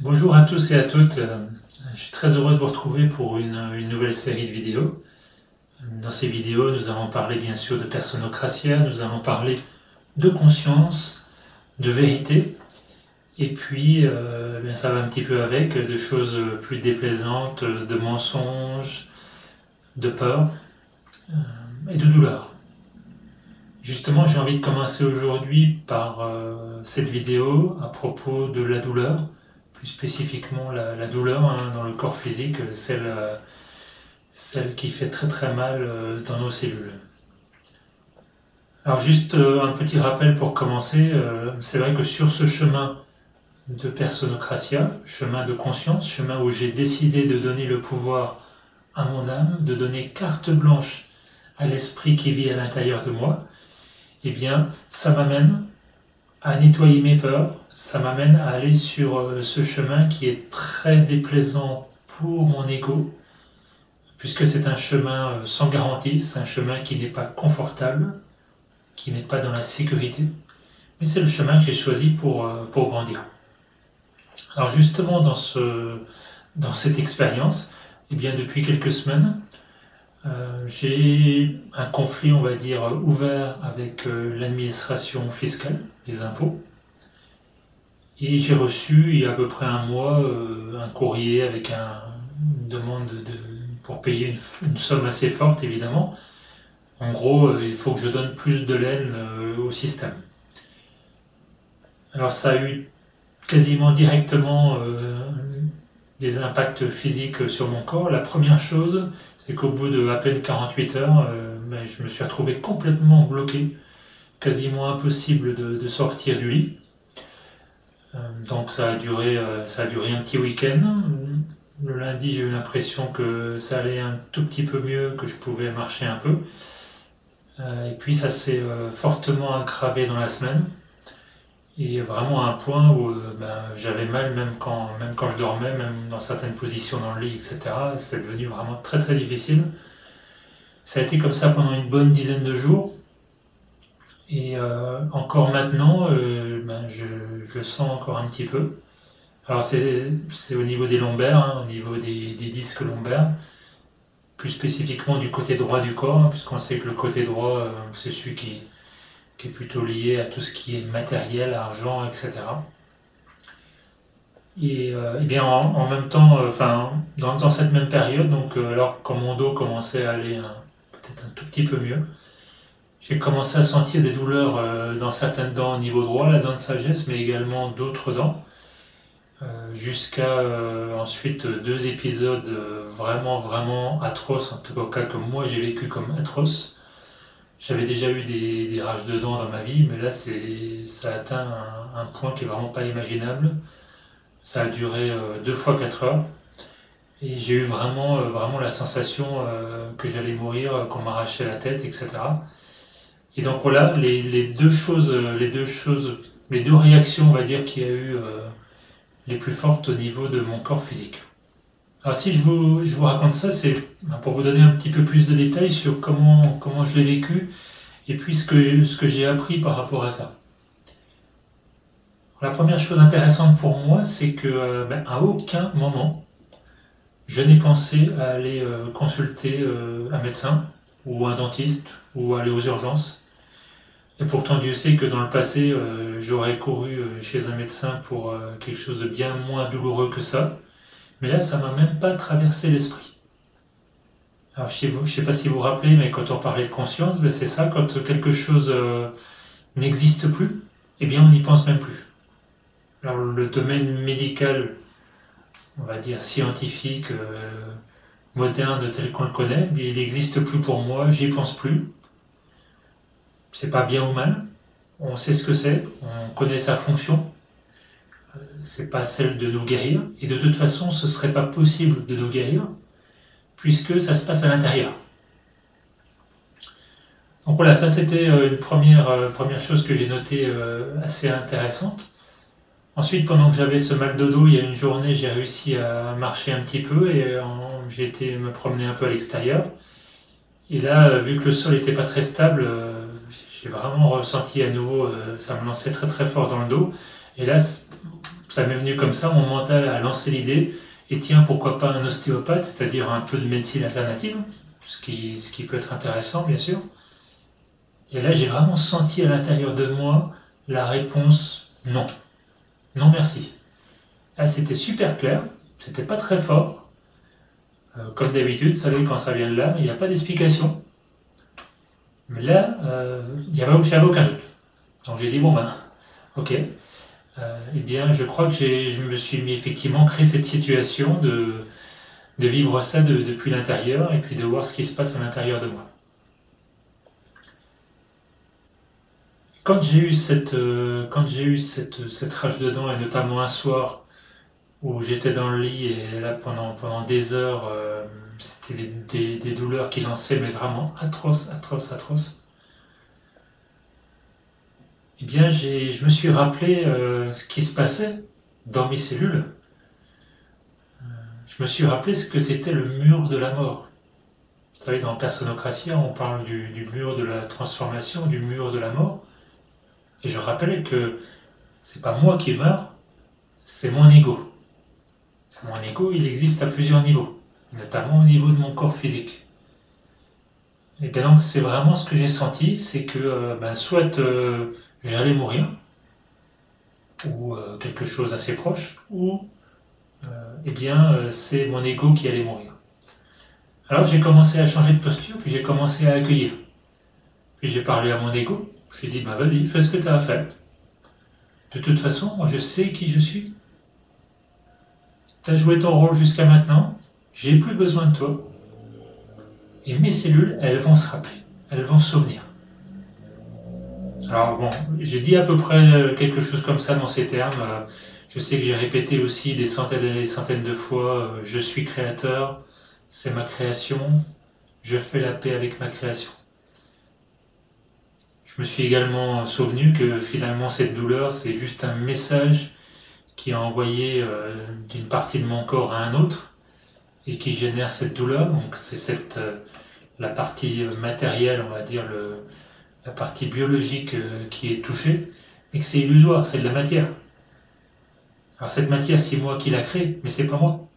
Bonjour à tous et à toutes, je suis très heureux de vous retrouver pour une nouvelle série de vidéos. Dans ces vidéos, nous allons parler bien sûr de Personnocratia, nous allons parler de conscience, de vérité, et puis ça va un petit peu avec de choses plus déplaisantes, de mensonges, de peur et de douleur. Justement, j'ai envie de commencer aujourd'hui par cette vidéo à propos de la douleur, plus spécifiquement la douleur dans le corps physique, celle qui fait très très mal dans nos cellules. Alors juste un petit rappel pour commencer, c'est vrai que sur ce chemin de Personnocratia, chemin de conscience, chemin où j'ai décidé de donner le pouvoir à mon âme, de donner carte blanche à l'esprit qui vit à l'intérieur de moi, eh bien ça m'amène à nettoyer mes peurs, ça m'amène à aller sur ce chemin qui est très déplaisant pour mon ego, puisque c'est un chemin sans garantie, c'est un chemin qui n'est pas confortable, qui n'est pas dans la sécurité, mais c'est le chemin que j'ai choisi pour grandir. Alors justement dans cette expérience, eh bien depuis quelques semaines, j'ai un conflit, on va dire, ouvert avec l'administration fiscale, les impôts. Et j'ai reçu, il y a à peu près un mois, un courrier avec une demande pour payer une somme assez forte, évidemment. En gros, il faut que je donne plus de laine au système. Alors ça a eu quasiment directement des impacts physiques sur mon corps. La première chose, c'est qu'au bout de à peine 48 heures, je me suis retrouvé complètement bloqué, quasiment impossible de sortir du lit. Donc ça a duré un petit week-end. Le lundi, j'ai eu l'impression que ça allait un tout petit peu mieux, que je pouvais marcher un peu. Et puis ça s'est fortement aggravé dans la semaine. Et vraiment à un point où j'avais mal même quand je dormais, même dans certaines positions dans le lit, etc. C'est devenu vraiment très très difficile. Ça a été comme ça pendant une bonne dizaine de jours. Et encore maintenant, je sens encore un petit peu. Alors c'est au niveau des lombaires, hein, au niveau des disques lombaires, plus spécifiquement du côté droit du corps, hein, puisqu'on sait que le côté droit, c'est celui qui est plutôt lié à tout ce qui est matériel, argent, etc. Et bien en même temps, dans cette même période, donc alors quand mon dos commençait à aller peut-être un tout petit peu mieux, j'ai commencé à sentir des douleurs dans certaines dents au niveau droit, la dent de sagesse, mais également d'autres dents, jusqu'à ensuite 2 épisodes vraiment vraiment atroces, en tout cas que moi j'ai vécu comme atroces. J'avais déjà eu des rages de dents dans ma vie, mais là ça a atteint un point qui est vraiment pas imaginable. Ça a duré 2 fois 4 heures. Et j'ai eu vraiment la sensation que j'allais mourir, qu'on m'arrachait la tête, etc. Et donc voilà, les deux réactions, on va dire, qu'il y a eu les plus fortes au niveau de mon corps physique. Alors si je vous raconte ça, c'est pour vous donner un petit peu plus de détails sur comment je l'ai vécu et puis ce que j'ai appris par rapport à ça. La première chose intéressante pour moi, c'est que à aucun moment, je n'ai pensé à aller consulter un médecin ou un dentiste ou aller aux urgences. Et pourtant, Dieu sait que dans le passé, j'aurais couru chez un médecin pour quelque chose de bien moins douloureux que ça. Mais là, ça m'a même pas traversé l'esprit. Alors, je ne sais pas si vous vous rappelez, mais quand on parlait de conscience, c'est ça, quand quelque chose n'existe plus, eh bien, on n'y pense même plus. Alors, le domaine médical, on va dire scientifique, moderne tel qu'on le connaît, il n'existe plus pour moi, j'y pense plus. C'est pas bien ou mal, on sait ce que c'est, on connaît sa fonction, c'est pas celle de nous guérir, et de toute façon ce serait pas possible de nous guérir, puisque ça se passe à l'intérieur. Donc voilà, ça c'était une première chose que j'ai notée assez intéressante. Ensuite, pendant que j'avais ce mal de dos, il y a une journée, j'ai réussi à marcher un petit peu et j'ai été me promener un peu à l'extérieur. Et là, vu que le sol n'était pas très stable, j'ai vraiment ressenti à nouveau, ça me lançait très très fort dans le dos. Et là, Ça m'est venu comme ça, mon mental a lancé l'idée, et tiens, pourquoi pas un ostéopathe, c'est-à-dire un peu de médecine alternative, ce qui peut être intéressant, bien sûr. Et là, j'ai vraiment senti à l'intérieur de moi la réponse non. Non, merci. Là, c'était super clair, c'était pas très fort. Comme d'habitude, vous savez, quand ça vient de là, il n'y a pas d'explication. Mais là, j'avais aucun doute. Donc j'ai dit, bon ben, ok. Eh bien, je crois que je me suis mis effectivement créé cette situation de vivre ça depuis l'intérieur et puis de voir ce qui se passe à l'intérieur de moi. Quand j'ai eu cette rage dedans, et notamment un soir où j'étais dans le lit et là pendant des heures, c'était des douleurs qui lançaient, mais vraiment atroces, atroces, atroces. Eh bien, je me suis rappelé ce qui se passait dans mes cellules. Je me suis rappelé ce que c'était le mur de la mort. Vous savez, dans Personocratia, on parle du mur de la transformation, du mur de la mort. Et je rappelais que c'est pas moi qui meurs, c'est mon ego. Mon ego, il existe à plusieurs niveaux, notamment au niveau de mon corps physique. Et bien donc, c'est vraiment ce que j'ai senti, c'est que soit j'allais mourir, ou quelque chose assez proche, ou c'est mon ego qui allait mourir. Alors j'ai commencé à changer de posture, puis j'ai commencé à accueillir. Puis j'ai parlé à mon ego, j'ai dit, vas-y, fais ce que tu as à faire. De toute façon, moi je sais qui je suis. Tu as joué ton rôle jusqu'à maintenant, j'ai plus besoin de toi. Et mes cellules, elles vont se rappeler, elles vont se souvenir. Alors bon, j'ai dit à peu près quelque chose comme ça dans ces termes. Je sais que j'ai répété aussi des centaines et des centaines de fois, je suis créateur, c'est ma création, je fais la paix avec ma création. Je me suis également souvenu que finalement cette douleur, c'est juste un message qui est envoyé d'une partie de mon corps à un autre et qui génère cette douleur. Donc c'est la partie matérielle, on va dire, la partie biologique qui est touchée, mais que c'est illusoire, c'est de la matière. Alors cette matière, c'est moi qui la crée, mais c'est pas moi.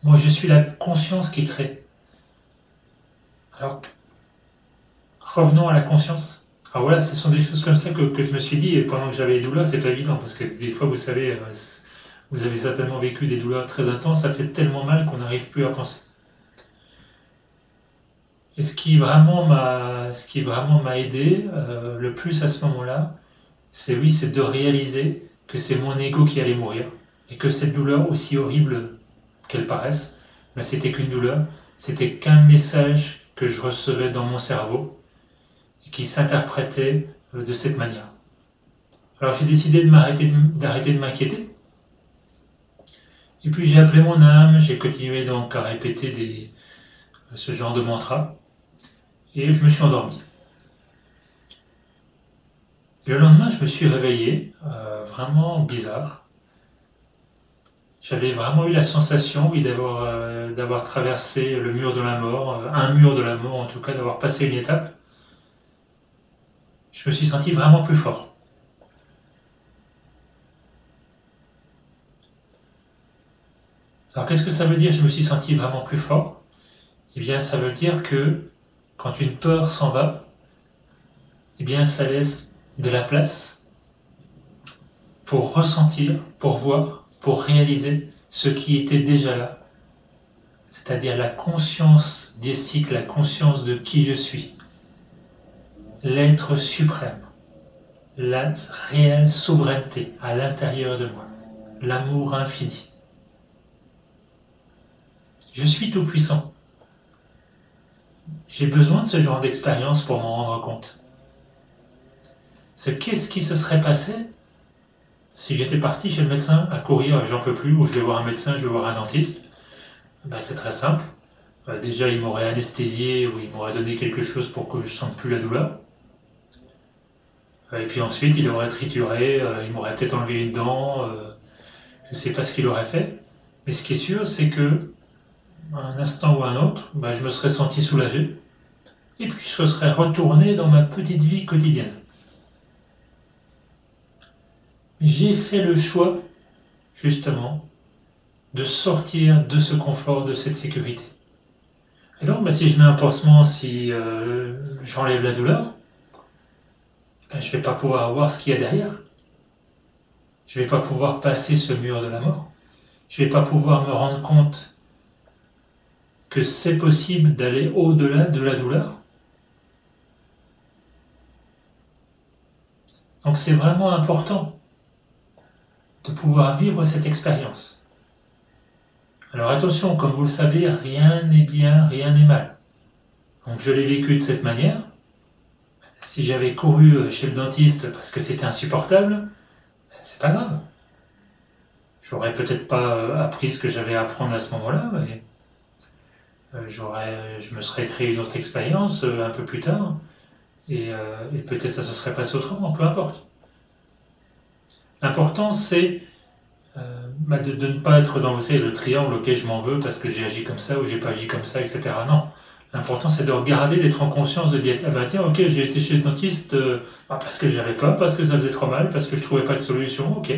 Moi, je suis la conscience qui crée. Alors, revenons à la conscience. Alors voilà, ce sont des choses comme ça que je me suis dit, et pendant que j'avais les douleurs, c'est pas évident, parce que des fois, vous savez, vous avez certainement vécu des douleurs très intenses, ça fait tellement mal qu'on n'arrive plus à penser. Et ce qui vraiment m'a aidé le plus à ce moment-là, c'est de réaliser que c'est mon ego qui allait mourir, et que cette douleur, aussi horrible qu'elle paraisse, mais c'était qu'une douleur, c'était qu'un message que je recevais dans mon cerveau, et qui s'interprétait de cette manière. Alors j'ai décidé d'arrêter de m'inquiéter, et puis j'ai appelé mon âme, j'ai continué donc à répéter ce genre de mantra, et je me suis endormi. Le lendemain, je me suis réveillé, vraiment bizarre. J'avais vraiment eu la sensation, oui, d'avoir traversé le mur de la mort, un mur de la mort en tout cas, d'avoir passé une étape. Je me suis senti vraiment plus fort. Alors qu'est-ce que ça veut dire, je me suis senti vraiment plus fort? Eh bien, ça veut dire que quand une peur s'en va, eh bien, ça laisse de la place pour ressentir, pour voir, pour réaliser ce qui était déjà là, c'est-à-dire la conscience d'Essic, la conscience de qui je suis, l'être suprême, la réelle souveraineté à l'intérieur de moi, l'amour infini. Je suis tout puissant. J'ai besoin de ce genre d'expérience pour m'en rendre compte. Qu'est-ce qui se serait passé si j'étais parti chez le médecin à courir, j'en peux plus, ou je vais voir un médecin, je vais voir un dentiste? C'est très simple. Déjà, il m'aurait anesthésié ou il m'aurait donné quelque chose pour que je ne sente plus la douleur. Et puis ensuite, il aurait trituré, il m'aurait peut-être enlevé une dent, je ne sais pas ce qu'il aurait fait. Mais ce qui est sûr, c'est que à un instant ou à un autre, je me serais senti soulagé. Et puis je serais retourné dans ma petite vie quotidienne. J'ai fait le choix, justement, de sortir de ce confort, de cette sécurité. Et donc, si je mets un pansement, si j'enlève la douleur, je ne vais pas pouvoir voir ce qu'il y a derrière. Je ne vais pas pouvoir passer ce mur de la mort. Je ne vais pas pouvoir me rendre compte que c'est possible d'aller au-delà de la douleur. Donc c'est vraiment important de pouvoir vivre cette expérience. Alors attention, comme vous le savez, rien n'est bien, rien n'est mal. Donc je l'ai vécu de cette manière. Si j'avais couru chez le dentiste parce que c'était insupportable, c'est pas grave. J'aurais peut-être pas appris ce que j'avais à apprendre à ce moment-là, mais je me serais créé une autre expérience un peu plus tard, et peut-être ça se serait passé autrement, peu importe. L'important c'est de ne pas être dans, vous savez, le triangle, ok, je m'en veux parce que j'ai agi comme ça ou j'ai pas agi comme ça, etc. Non. L'important c'est de regarder, d'être en conscience, de dire, ah bah tiens, ok, j'ai été chez le dentiste parce que j'avais pas, parce que ça faisait trop mal, parce que je trouvais pas de solution, ok.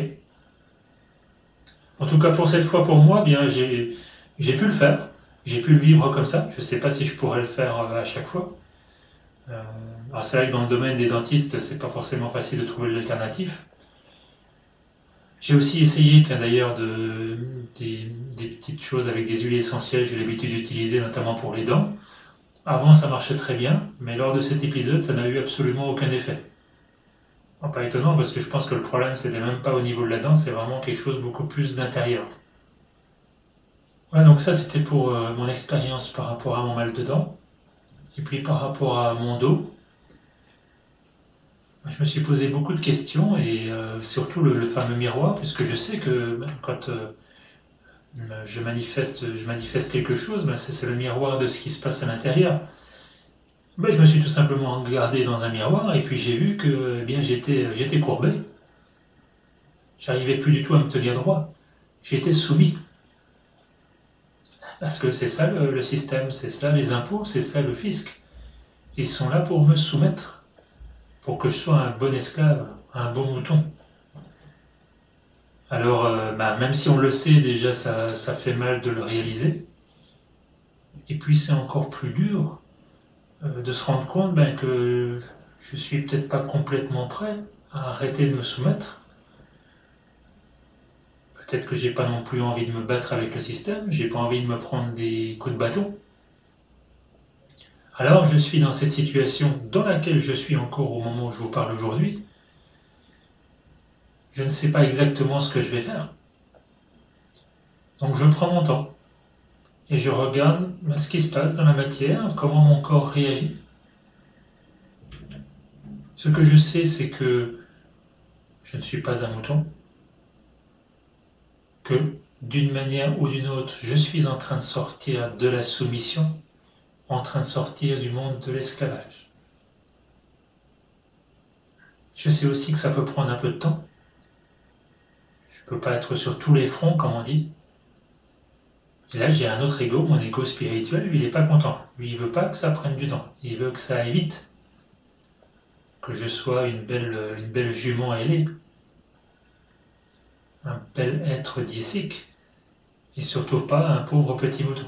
En tout cas pour cette fois, pour moi, bien j'ai pu le faire, j'ai pu le vivre comme ça, je sais pas si je pourrais le faire à chaque fois. Alors c'est vrai que dans le domaine des dentistes, c'est pas forcément facile de trouver l'alternative. J'ai aussi essayé, d'ailleurs, des petites choses avec des huiles essentielles, j'ai l'habitude d'utiliser notamment pour les dents. Avant, ça marchait très bien, mais lors de cet épisode, ça n'a eu absolument aucun effet. Bon, pas étonnant, parce que je pense que le problème, c'était même pas au niveau de la dent, c'est vraiment quelque chose beaucoup plus d'intérieur. Voilà, donc ça, c'était pour mon expérience par rapport à mon mal de dents. Et puis par rapport à mon dos, je me suis posé beaucoup de questions, et surtout le fameux miroir, puisque je sais que quand je manifeste quelque chose, c'est le miroir de ce qui se passe à l'intérieur. Je me suis tout simplement regardé dans un miroir et puis j'ai vu que j'étais courbé. J'arrivais plus du tout à me tenir droit. J'étais soumis. Parce que c'est ça le système, c'est ça les impôts, c'est ça le fisc. Ils sont là pour me soumettre, pour que je sois un bon esclave, un bon mouton. Alors, même si on le sait déjà, ça fait mal de le réaliser. Et puis c'est encore plus dur de se rendre compte que je suis peut-être pas complètement prêt à arrêter de me soumettre. Peut-être que j'ai pas non plus envie de me battre avec le système, j'ai pas envie de me prendre des coups de bâton. Alors je suis dans cette situation dans laquelle je suis encore au moment où je vous parle aujourd'hui. Je ne sais pas exactement ce que je vais faire. Donc je prends mon temps et je regarde ce qui se passe dans la matière, comment mon corps réagit. Ce que je sais, c'est que je ne suis pas un mouton, que d'une manière ou d'une autre, je suis en train de sortir de la soumission, en train de sortir du monde de l'esclavage. Je sais aussi que ça peut prendre un peu de temps. Je ne peux pas être sur tous les fronts, comme on dit. Et là, j'ai un autre ego, mon ego spirituel, lui, il n'est pas content. Lui, il ne veut pas que ça prenne du temps. Il veut que ça aille vite. Que je sois une belle jument ailée. Un bel être diésique. Et surtout pas un pauvre petit mouton.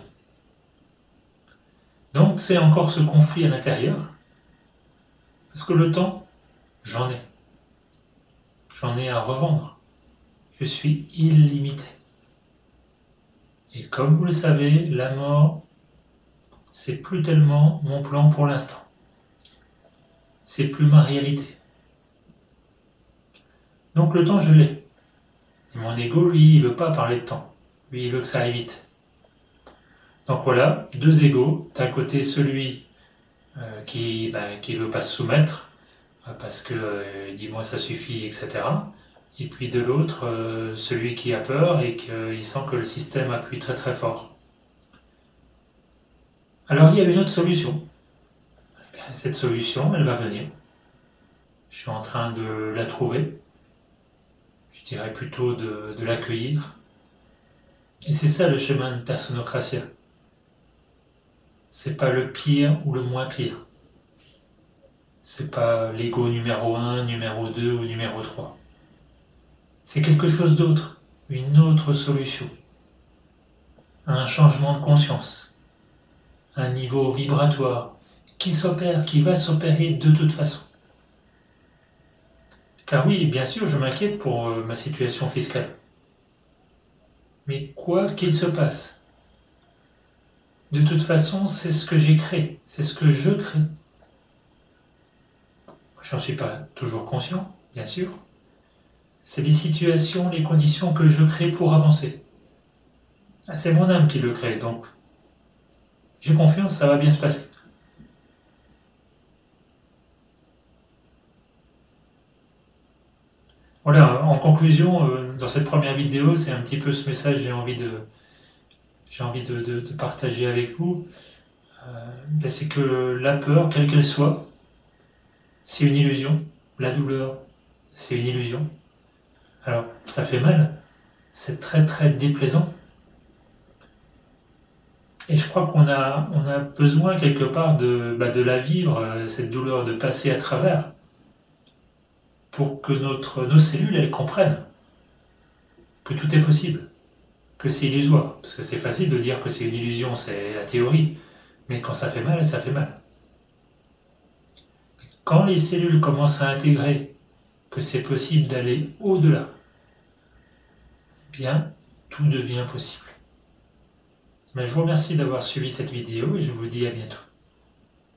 Donc, c'est encore ce conflit à l'intérieur. Parce que le temps, j'en ai. J'en ai à revendre. Je suis illimité. Et comme vous le savez, la mort, c'est plus tellement mon plan pour l'instant. C'est plus ma réalité. Donc le temps, je l'ai. Et mon ego, lui, il veut pas parler de temps. Lui, il veut que ça aille vite. Donc voilà, deux égos. D'un côté, celui qui veut pas se soumettre, parce que dit moi ça suffit, etc. Et puis de l'autre, celui qui a peur et qu'il sent que le système appuie très très fort. Alors il y a une autre solution. Cette solution, elle va venir. Je suis en train de la trouver. Je dirais plutôt de l'accueillir. Et c'est ça le chemin de Personocratia. C'est pas le pire ou le moins pire. C'est pas l'ego numéro 1, numéro 2 ou numéro 3. c'est quelque chose d'autre, une autre solution, un changement de conscience, un niveau vibratoire qui s'opère, qui va s'opérer de toute façon. Car oui, bien sûr, je m'inquiète pour ma situation fiscale. Mais quoi qu'il se passe, de toute façon, c'est ce que j'ai créé, c'est ce que je crée. J'en suis pas toujours conscient, bien sûr. C'est les situations, les conditions que je crée pour avancer. C'est mon âme qui le crée, donc j'ai confiance, ça va bien se passer. Voilà, en conclusion, dans cette première vidéo, c'est un petit peu ce message que j'ai envie de partager avec vous. C'est que la peur, quelle qu'elle soit, c'est une illusion. La douleur, c'est une illusion. Alors, ça fait mal, c'est très très déplaisant. Et je crois qu'on a besoin quelque part de la vivre, cette douleur, de passer à travers, pour que nos cellules, elles comprennent que tout est possible, que c'est illusoire. Parce que c'est facile de dire que c'est une illusion, c'est la théorie, mais quand ça fait mal, ça fait mal. Quand les cellules commencent à intégrer que c'est possible d'aller au-delà, bien, tout devient possible. Mais je vous remercie d'avoir suivi cette vidéo et je vous dis à bientôt.